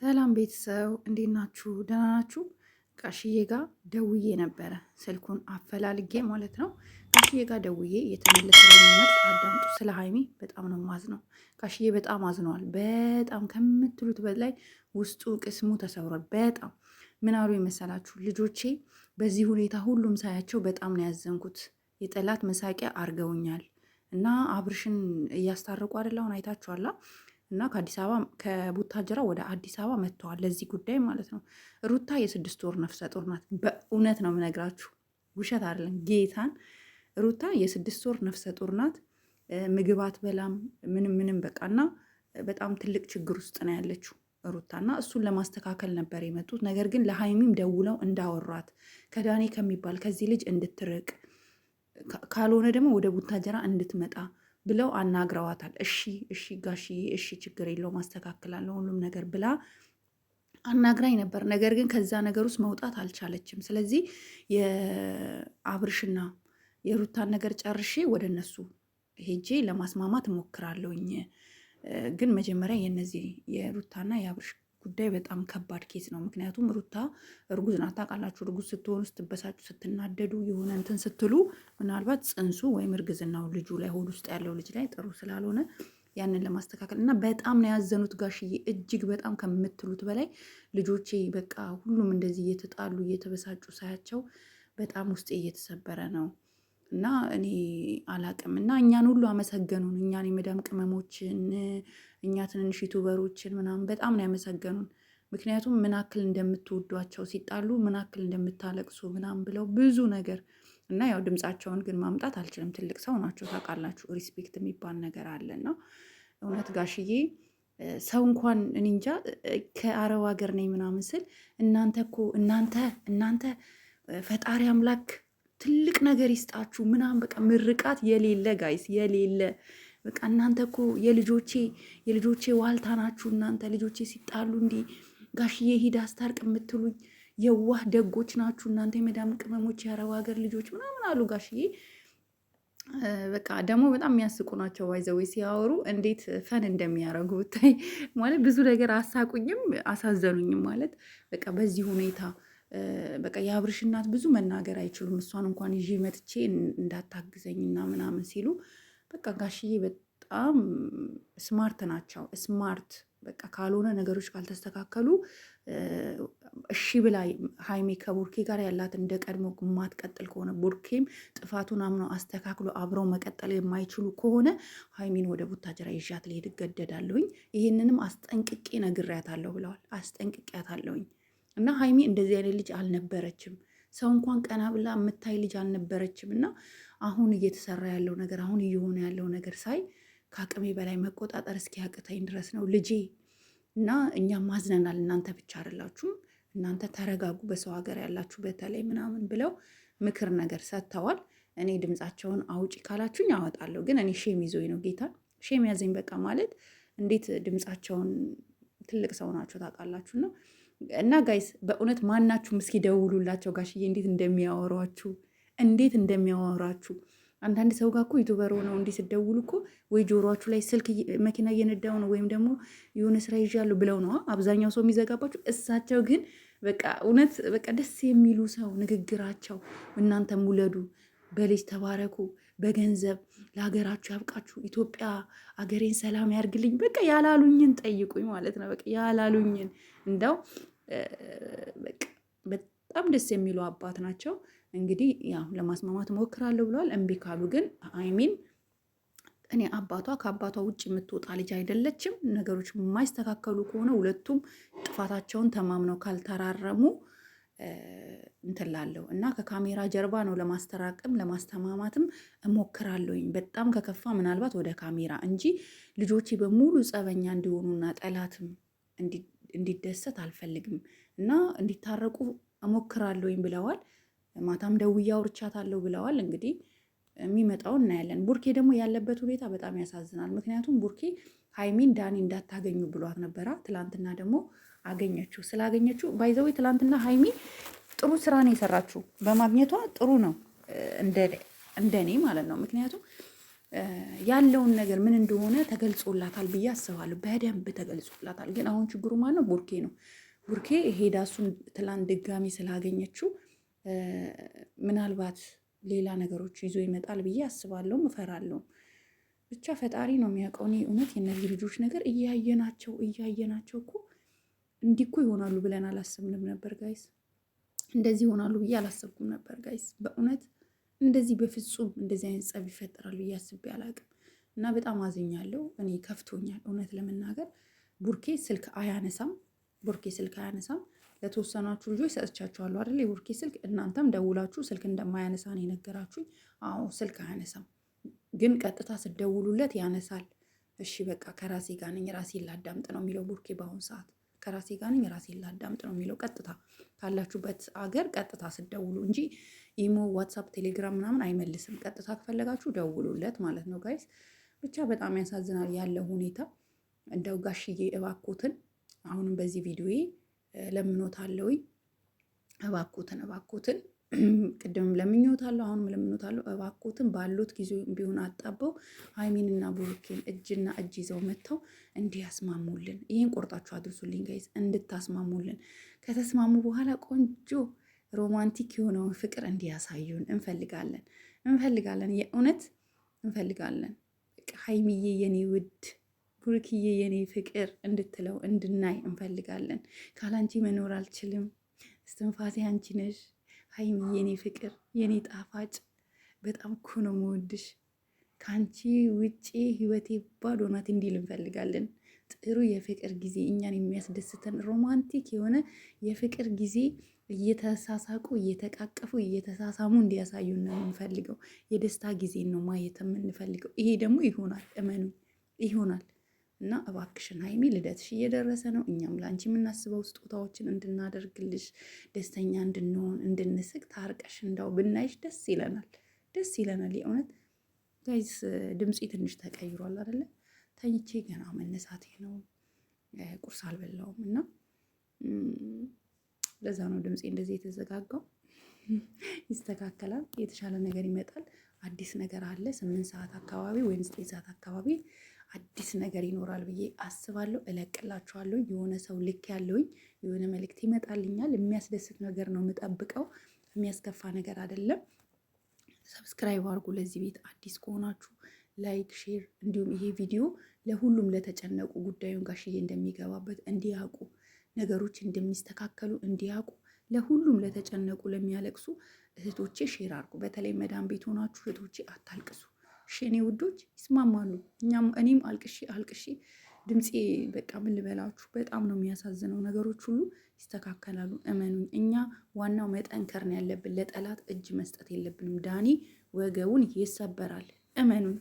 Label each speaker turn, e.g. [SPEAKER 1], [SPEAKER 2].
[SPEAKER 1] ሰላም ቤተሰብ እንዴት ናችሁ? ደህና ናችሁ? ጋሽዬ ጋር ደውዬ ነበረ ስልኩን አፈላልጌ ማለት ነው። ጋሽዬ ጋር ደውዬ የተመለሰልኝ መልስ አዳምጡ። ስለ ሀይሚ በጣም ነው ማዝነው። ጋሽዬ በጣም አዝነዋል። በጣም ከምትሉት በላይ ውስጡ ቅስሙ ተሰብሯል። በጣም ምን አሉ የመሰላችሁ? ልጆቼ በዚህ ሁኔታ ሁሉም ሳያቸው በጣም ነው ያዘንኩት። የጠላት መሳቂያ አርገውኛል እና አብርሽን እያስታረቁ አይደል? አሁን አይታችኋላ እና ከአዲስ አበባ ከቡታጀራ ወደ አዲስ አበባ መጥተዋል ለዚህ ጉዳይ ማለት ነው። ሩታ የ6 ወር ነፍሰ ጡር ናት። በእውነት ነው የምነግራችሁ፣ ውሸት አይደለም። ጌታን ሩታ የ6 ወር ነፍሰ ጡር ናት። ምግብ አትበላም ምንም በቃ። እና በጣም ትልቅ ችግር ውስጥ ነው ያለችው ሩታና እሱን ለማስተካከል ነበር የመጡት። ነገር ግን ለሀይሚም ደውለው እንዳወሯት ከዳኔ ከሚባል ከዚህ ልጅ እንድትርቅ ካልሆነ ደግሞ ወደ ቡታጀራ እንድትመጣ ብለው አናግረዋታል። እሺ ጋሽዬ እሺ ችግር የለው ማስተካከላለሁ ሁሉም ነገር ብላ አናግራኝ ነበር። ነገር ግን ከዛ ነገር ውስጥ መውጣት አልቻለችም። ስለዚህ የአብርሽና የሩታን ነገር ጨርሼ ወደ እነሱ ሄጄ ለማስማማት እሞክራለሁኝ። ግን መጀመሪያ የነዚህ የሩታና የአብርሽ ጉዳይ በጣም ከባድ ኬስ ነው። ምክንያቱም ሩታ እርጉዝ ናት። ታውቃላችሁ፣ እርጉዝ ስትሆኑ ስትበሳጩ፣ ስትናደዱ የሆነ እንትን ስትሉ ምናልባት ጽንሱ ወይም እርግዝናው ልጁ ላይ ሆድ ውስጥ ያለው ልጅ ላይ ጥሩ ስላልሆነ ያንን ለማስተካከል እና በጣም ነው ያዘኑት ጋሽዬ፣ እጅግ በጣም ከምትሉት በላይ ልጆቼ በቃ ሁሉም እንደዚህ እየተጣሉ እየተበሳጩ ሳያቸው በጣም ውስጤ እየተሰበረ ነው እና እኔ አላቅም። እና እኛን ሁሉ አመሰገኑን፣ እኛን የመዳም ቅመሞችን፣ እኛ ትንንሽ ዩቱበሮችን ምናምን በጣም ነው ያመሰገኑን። ምክንያቱም ምን አክል እንደምትወዷቸው ሲጣሉ ምን አክል እንደምታለቅሱ ምናምን ብለው ብዙ ነገር እና ያው ድምፃቸውን ግን ማምጣት አልችልም። ትልቅ ሰው ናቸው ታውቃላችሁ፣ ሪስፔክት የሚባል ነገር አለና እውነት ጋሽዬ ሰው እንኳን እኔ እንጃ ከአረብ ሀገር ነኝ ምናምን ስል እናንተ ፈጣሪ አምላክ ትልቅ ነገር ይስጣችሁ ምናምን በቃ ምርቃት የሌለ ጋይስ የሌለ በቃ እናንተ እኮ የልጆቼ ዋልታ ናችሁ። እናንተ ልጆቼ ሲጣሉ እንዲህ ጋሽዬ ሂድ አስታርቅ የምትሉኝ የዋህ ደጎች ናችሁ እናንተ የመዳም ቅመሞች የአረብ ሀገር ልጆች ምናምን አሉ ጋሽዬ። በቃ ደግሞ በጣም የሚያስቁ ናቸው። ዋይዘዌ ሲያወሩ እንዴት ፈን እንደሚያደርጉ ብታይ ማለት ብዙ ነገር አሳቁኝም አሳዘኑኝም። ማለት በቃ በዚህ ሁኔታ በቃ የአብርሽ እናት ብዙ መናገር አይችሉም። እሷን እንኳን ይዤ መጥቼ እንዳታግዘኝና ምናምን ሲሉ በቃ ጋሽዬ በጣም ስማርት ናቸው። ስማርት በቃ ካልሆነ ነገሮች ካልተስተካከሉ እሺ ብላ ሀይሜ ከቡርኬ ጋር ያላት እንደ ቀድሞ ማትቀጥል ከሆነ ቡርኬም ጥፋቱን አምነው አስተካክሎ አብረው መቀጠል የማይችሉ ከሆነ ሀይሜን ወደ ቡታጀራ ይዣት ልሄድ እገደዳለሁኝ። ይህንንም አስጠንቅቄ ነግሬያታለሁ ብለዋል። አስጠንቅቄያታለሁኝ። እና ሀይሜ እንደዚህ አይነት ልጅ አልነበረችም። ሰው እንኳን ቀና ብላ የምታይ ልጅ አልነበረችም። እና አሁን እየተሰራ ያለው ነገር አሁን እየሆነ ያለው ነገር ሳይ ከአቅሜ በላይ መቆጣጠር እስኪያቅተኝ ድረስ ነው ልጄ። እና እኛም ማዝነናል። እናንተ ብቻ አይደላችሁም። እናንተ ተረጋጉ፣ በሰው ሀገር ያላችሁ በተለይ ምናምን ብለው ምክር ነገር ሰጥተዋል። እኔ ድምፃቸውን አውጪ ካላችሁኝ አወጣለሁ። ግን እኔ ሼም ይዞኝ ነው ጌታ ሼም ያዘኝ። በቃ ማለት እንዴት ድምፃቸውን ትልቅ ሰው ናቸው ታውቃላችሁና እና ጋይስ በእውነት ማናችሁም እስኪ ደውሉላቸው ጋሽዬ እንዴት እንደሚያወራችሁ አንዳንድ ሰው ጋር እኮ ዩቱበር ሆነው እንዲህ ስደውሉ እኮ ወይ ጆሮችሁ ላይ ስልክ መኪና እየነዳው ነው ወይም ደግሞ የሆነ ስራ ይዣሉ ብለው ነው አብዛኛው ሰው የሚዘጋባችሁ። እሳቸው ግን በቃ እውነት በቃ ደስ የሚሉ ሰው ንግግራቸው። እናንተም ውለዱ፣ በልጅ ተባረኩ፣ በገንዘብ ለሀገራችሁ ያብቃችሁ፣ ኢትዮጵያ አገሬን ሰላም ያርግልኝ። በቃ ያላሉኝን ጠይቁኝ ማለት ነው። በቃ ያላሉኝን እንደው በቃ በጣም ደስ የሚሉ አባት ናቸው። እንግዲህ ያው ለማስማማት ሞክራለሁ ብለዋል። እምቢ ካሉ ግን አይሚን እኔ ከአባቷ ውጭ የምትወጣ ልጅ አይደለችም። ነገሮች የማይስተካከሉ ከሆነ ሁለቱም ጥፋታቸውን ተማምነው ካልተራረሙ እንትላለሁ እና ከካሜራ ጀርባ ነው ለማስተራቅም ለማስተማማትም እሞክራለሁኝ። በጣም ከከፋ ምናልባት ወደ ካሜራ እንጂ ልጆቼ በሙሉ ጸበኛ እንዲሆኑና ጠላትም እንዲደሰት አልፈልግም እና እንዲታረቁ እሞክራለሁኝ ብለዋል። ማታም ደውዬ አውርቻታለሁ ብለዋል። እንግዲህ የሚመጣውን እናያለን። ቡርኬ ደግሞ ያለበት ሁኔታ በጣም ያሳዝናል። ምክንያቱም ቡርኬ ሀይሚን ዳኒ እንዳታገኙ ብሏት ነበራ። ትላንትና ደግሞ አገኘችው። ስላገኘችው ባይዘዌ ትላንትና ሀይሚ ጥሩ ስራ ነው የሰራችው። በማግኘቷ ጥሩ ነው እንደኔ ማለት ነው። ምክንያቱም ያለውን ነገር ምን እንደሆነ ተገልጾላታል ብዬ አስባለሁ። በደንብ ተገልጾላታል። ግን አሁን ችግሩ ማነው? ቡርኬ ነው። ቡርኬ ሄዳ እሱን ትላንት ድጋሚ ስላገኘችው ምናልባት ሌላ ነገሮች ይዞ ይመጣል ብዬ አስባለሁ፣ እፈራለሁ። ብቻ ፈጣሪ ነው የሚያውቀው። እኔ እውነት የእነዚህ ልጆች ነገር እያየናቸው እኮ እንዲህ እኮ ይሆናሉ ብለን አላሰብንም ነበር ጋይስ። እንደዚህ ይሆናሉ ብዬ አላሰብኩም ነበር ጋይስ። በእውነት እንደዚህ በፍጹም እንደዚህ አይነት ጸብ ይፈጠራል ብዬ አስቤ አላውቅም። እና በጣም አዝኛለሁ። እኔ ከፍቶኛል እውነት ለመናገር። ቡርኬ ስልክ አያነሳም። ለተወሰናችሁ ልጆች ሰጥቻችኋለሁ አይደል? የቡርኬ ስልክ እናንተም ደውላችሁ ስልክ እንደማያነሳ ነው የነገራችሁኝ። አዎ ስልክ አያነሳም፣ ግን ቀጥታ ስደውሉለት ያነሳል። እሺ በቃ ከራሴ ጋር ነኝ ራሴን ላዳምጥ ነው የሚለው ቡርኬ በአሁኑ ሰዓት። ከራሴ ጋር ነኝ ራሴን ላዳምጥ ነው የሚለው። ቀጥታ ካላችሁበት አገር ቀጥታ ስደውሉ እንጂ ኢሞ፣ ዋትሳፕ፣ ቴሌግራም ምናምን አይመልስም። ቀጥታ ከፈለጋችሁ ደውሉለት ማለት ነው ጋይስ። ብቻ በጣም ያሳዝናል ያለው ሁኔታ። እንደው ጋሽዬ እባኮትን አሁንም በዚህ ቪዲዮዬ ለምኖታለሁኝ፣ እባኮትን ቅድምም ለምኞታለሁ፣ አሁንም ለምኖታለሁ። እባኮትን ባሉት ጊዜ ቢሆን አጣበው ሀይሚንና ብሩኬን እጅና እጅ ይዘው መጥተው እንዲያስማሙልን፣ ይህን ቆርጣችሁ አድርሱልኝ ጋይዝ፣ እንድታስማሙልን። ከተስማሙ በኋላ ቆንጆ ሮማንቲክ የሆነውን ፍቅር እንዲያሳዩን እንፈልጋለን። የእውነት እንፈልጋለን። ሀይሚዬ የኔ ውድ፣ ብሩክዬ የኔ ፍቅር እንድትለው እንድናይ እንፈልጋለን። ካላንቺ መኖር አልችልም፣ እስትንፋሴ አንቺ ነሽ ሀይሚዬ የኔ ፍቅር፣ የኔ ጣፋጭ፣ በጣም እኮ ነው የምወድሽ። ከአንቺ ውጪ ህይወቴ ባዶ ናት እንዲል እንፈልጋለን። ጥሩ የፍቅር ጊዜ፣ እኛን የሚያስደስተን ሮማንቲክ የሆነ የፍቅር ጊዜ እየተሳሳቁ እየተቃቀፉ እየተሳሳሙ እንዲያሳዩን ነው የምንፈልገው። የደስታ ጊዜ ነው ማየት የምንፈልገው። ይሄ ደግሞ ይሆናል፣ እመኑ ይሆናል። እና እባክሽን ሀይሚ ልደትሽ እየደረሰ ነው። እኛም ለአንቺ የምናስበው ስጦታዎችን እንድናደርግልሽ፣ ደስተኛ እንድንሆን፣ እንድንስቅ፣ ታርቀሽ እንዳው ብናይሽ ደስ ይለናል። የእውነት ጋይስ ድምፄ ትንሽ ተቀይሯል አይደለ? ተኝቼ ገና መነሳቴ ነው። ቁርስ አልበላውም እና ለዛ ነው ድምፄ እንደዚህ የተዘጋጋው። ይስተካከላል፣ የተሻለ ነገር ይመጣል። አዲስ ነገር አለ። 8 ሰዓት አካባቢ ወይም 9 ሰዓት አካባቢ አዲስ ነገር ይኖራል ብዬ አስባለሁ። እለቅላችኋለሁ። የሆነ ሰው ልክ ያለውኝ የሆነ መልእክት ይመጣልኛል። የሚያስደስት ነገር ነው የምጠብቀው፣ የሚያስከፋ ነገር አይደለም። ሰብስክራይብ አድርጉ። ለዚህ ቤት አዲስ ከሆናችሁ ላይክ፣ ሼር እንዲሁም ይሄ ቪዲዮ ለሁሉም ለተጨነቁ ጉዳዩን ጋሽዬ እንደሚገባበት እንዲያውቁ፣ ነገሮች እንደሚስተካከሉ እንዲያውቁ፣ ለሁሉም ለተጨነቁ ለሚያለቅሱ እህቶቼ ሼር አድርጉ። በተለይ መዳም ቤት ሆናችሁ እህቶቼ አታልቅሱ። እኔ ውዶች ይስማማሉ። እኔም አልቅሼ ድምፄ በቃ ምን ልበላችሁ፣ በጣም ነው የሚያሳዝነው። ነገሮች ሁሉ ይስተካከላሉ፣ እመኑኝ። እኛ ዋናው መጠንከር ነው ያለብን። ለጠላት እጅ መስጠት የለብንም። ዳኒ ወገቡን ይሰበራል፣ እመኑኝ።